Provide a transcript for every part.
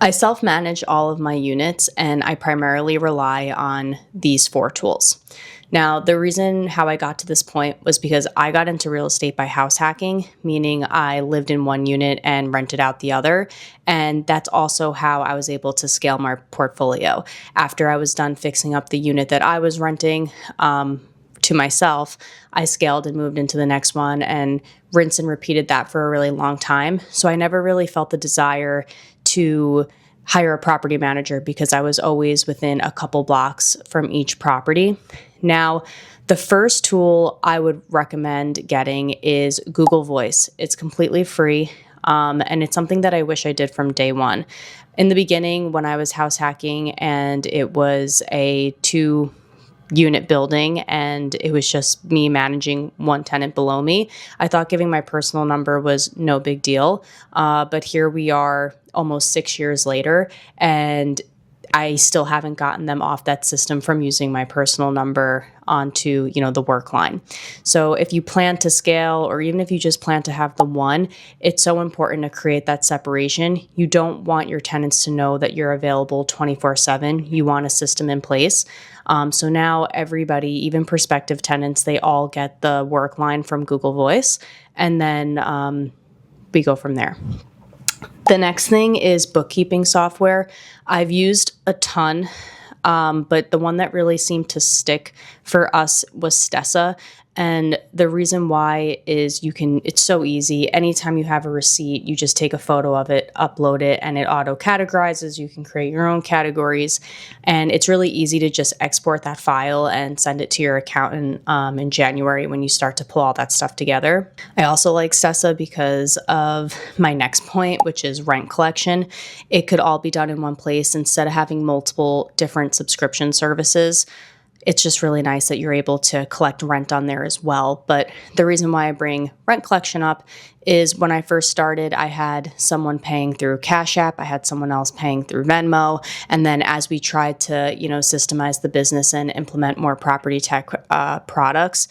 I self-manage all of my units and I primarily rely on these 4 tools. Now, the reason how I got to this point was because I got into real estate by house hacking, meaning I lived in one unit and rented out the other. And that's also how I was able to scale my portfolio. After I was done fixing up the unit that I was renting, to myself, I scaled and moved into the next one and rinsed and repeated that for a really long time. So I never really felt the desire to hire a property manager because I was always within a couple blocks from each property. Now, the first tool I would recommend getting is Google Voice. It's completely free, and it's something that I wish I did from day one. In the beginning, when I was house hacking and it was a 2-unit building and it was just me managing one tenant below me, I thought giving my personal number was no big deal. But here we are almost 6 years later, and I still haven't gotten them off that system from using my personal number onto, the work line. So if you plan to scale, or even if you just plan to have the one, it's so important to create that separation. You don't want your tenants to know that you're available 24/7. You want a system in place. So now everybody, even prospective tenants, they all get the work line from Google Voice, and then we go from there. The next thing is bookkeeping software. I've used a ton, but the one that really seemed to stick for us was Stessa. And the reason why is it's so easy. Anytime you have a receipt, you just take a photo of it, upload it, and it auto categorizes. You can create your own categories. And it's really easy to just export that file and send it to your accountant in January when you start to pull all that stuff together. I also like Stessa because of my next point, which is rent collection. It could all be done in one place instead of having multiple different subscription services. It's just really nice that you're able to collect rent on there as well. But the reason why I bring rent collection up is when I first started, I had someone paying through Cash App. I had someone else paying through Venmo. And then as we tried to, systemize the business and implement more property tech products,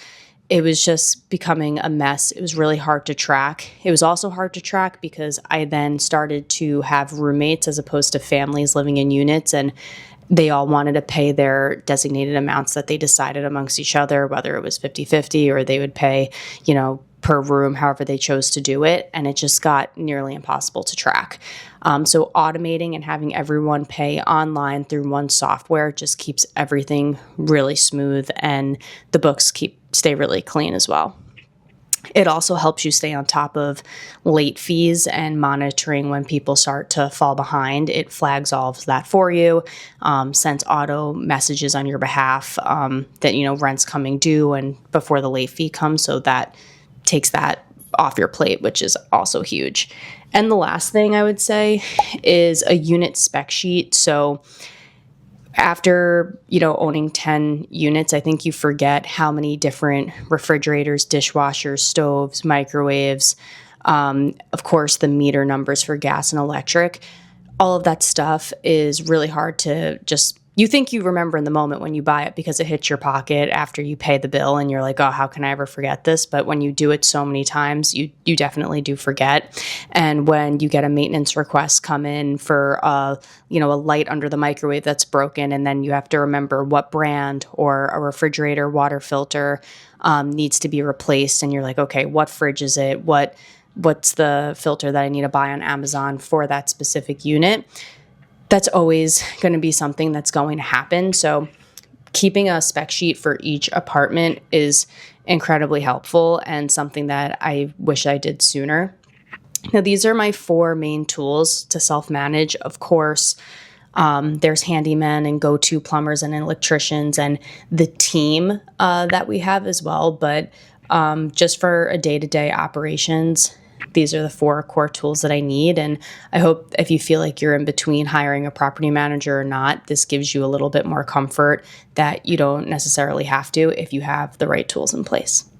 it was just becoming a mess. It was really hard to track. It was also hard to track because I then started to have roommates as opposed to families living in units, and they all wanted to pay their designated amounts that they decided amongst each other, whether it was 50-50 or they would pay, per room, however they chose to do it. And it just got nearly impossible to track. So automating and having everyone pay online through one software just keeps everything really smooth, and the books stay really clean as well. It also helps you stay on top of late fees and monitoring when people start to fall behind. It flags all of that for you, sends auto messages on your behalf that, rent's coming due and before the late fee comes. So that takes that off your plate, which is also huge. And the last thing I would say is a unit spec sheet. So after, owning 10 units, I think you forget how many different refrigerators, dishwashers, stoves, microwaves, of course, the meter numbers for gas and electric. All of that stuff is really hard to you think you remember in the moment when you buy it because it hits your pocket after you pay the bill and you're like, oh, how can I ever forget this? But when you do it so many times, you definitely do forget. And when you get a maintenance request come in for a light under the microwave that's broken, and then you have to remember what brand or a refrigerator water filter needs to be replaced, and you're like, okay, what fridge is it? What's the filter that I need to buy on Amazon for that specific unit? That's always going to be something that's going to happen. So keeping a spec sheet for each apartment is incredibly helpful and something that I wish I did sooner. Now, these are my 4 main tools to self-manage. Of course, there's handymen and go-to plumbers and electricians and the team that we have as well. But just for a day-to-day operations, these are the 4 core tools that I need. And I hope if you feel like you're in between hiring a property manager or not, this gives you a little bit more comfort that you don't necessarily have to if you have the right tools in place.